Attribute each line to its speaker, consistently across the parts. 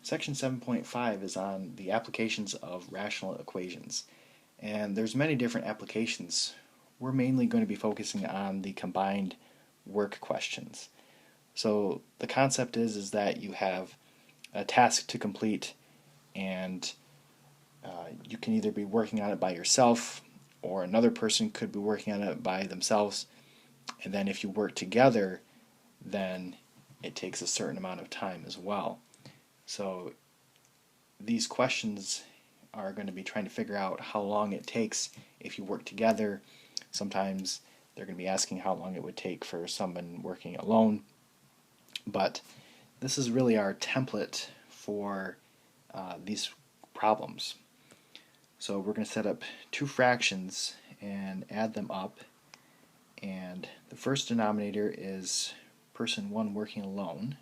Speaker 1: Section 7.5 is on the applications of rational equations. And there's many different applications. We're mainly going to be focusing on the combined work questions. So the concept is that you have a task to complete, and you can either be working on it by yourself, or another person could be working on it by themselves. And then if you work together, then it takes a certain amount of time as well. So these questions are going to be trying to figure out how long it takes if you work together. Sometimes they're going to be asking how long it would take for someone working alone. But this is really our template for these problems. So we're going to set up two fractions and add them up. And the first denominator is person 1 working alone.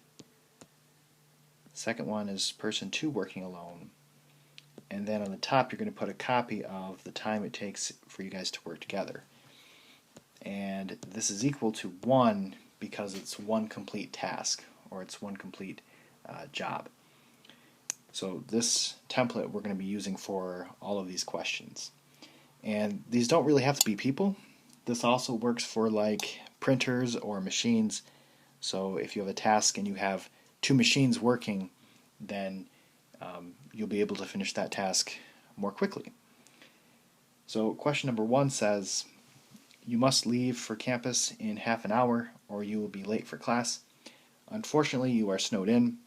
Speaker 1: The second one is person 2 working alone. And then on the top you're going to put a copy of the time it takes for you guys to work together. And this is equal to 1 because it's one complete task, or it's one complete job. So this template we're going to be using for all of these questions. And these don't really have to be people. This also works for like printers or machines. So if you have a task and you have two machines working, then you'll be able to finish that task more quickly. So question number 1 says, you must leave for campus in half an hour or you will be late for class. Unfortunately, you are snowed in.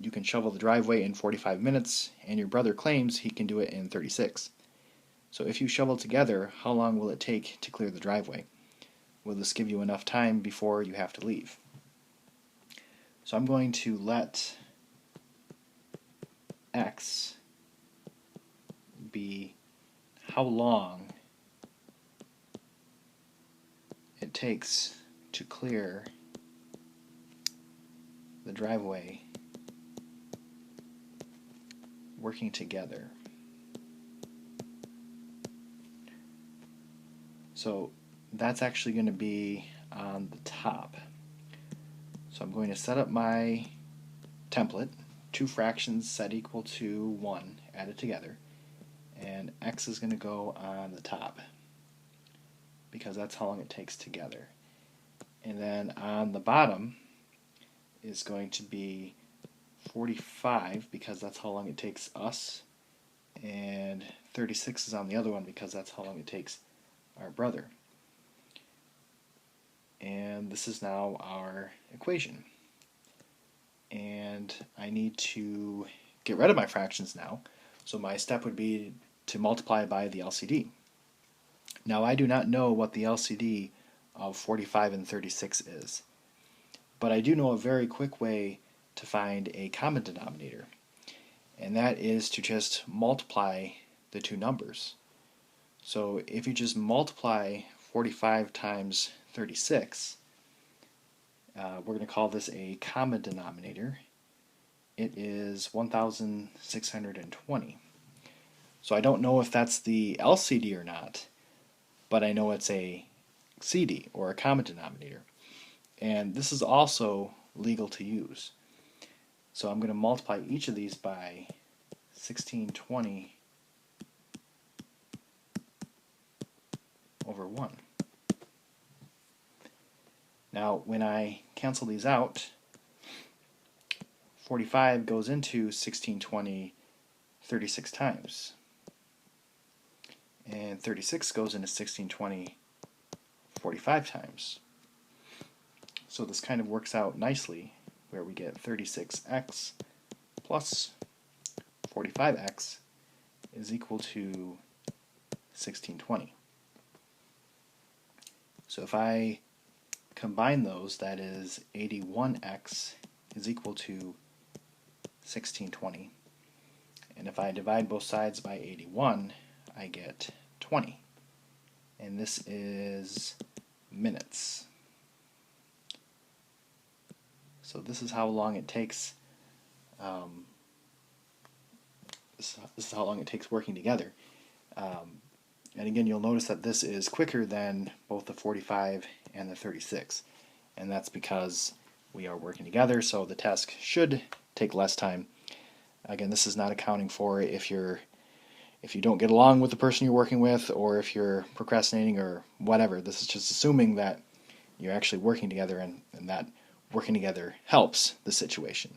Speaker 1: You can shovel the driveway in 45 minutes, and your brother claims he can do it in 36. So if you shovel together, how long will it take to clear the driveway? Will this give you enough time before you have to leave? So I'm going to let x be how long it takes to clear the driveway working together. So that's actually going to be on the top. So I'm going to set up my template, two fractions set equal to 1 added together, and x is going to go on the top because that's how long it takes together. And then on the bottom is going to be 45 because that's how long it takes us, and 36 is on the other one because that's how long it takes our brother. And this is now our equation. And I need to get rid of my fractions now. So my step would be to multiply by the LCD. Now I do not know what the LCD of 45 and 36 is, but I do know a very quick way to find a common denominator, and that is to just multiply the two numbers. So if you just multiply 45 times 36, we're going to call this a common denominator. It is 1,620. So I don't know if that's the LCD or not, but I know it's a CD, or a common denominator. And this is also legal to use. So I'm going to multiply each of these by 1620 over 1. Now when I cancel these out, 45 goes into 1620 36 times, and 36 goes into 1620 45 times. So this kind of works out nicely, where we get 36x plus 45x is equal to 1620. So if I combine those, that is 81x is equal to 1620. And if I divide both sides by 81, I get 20. And this is minutes. So this is how long it takes. This is how long it takes working together. And again, you'll notice that this is quicker than both the 45 and the 36. And that's because we are working together, so the task should take less time. Again, this is not accounting for if you don't get along with the person you're working with, or if you're procrastinating or whatever. This is just assuming that you're actually working together, and that working together helps the situation.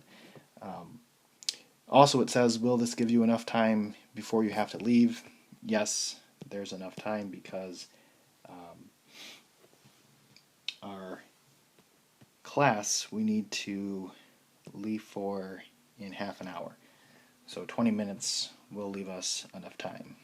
Speaker 1: Also, it says, will this give you enough time before you have to leave? Yes, there's enough time because our class we need to leave for in half an hour. So 20 minutes will leave us enough time.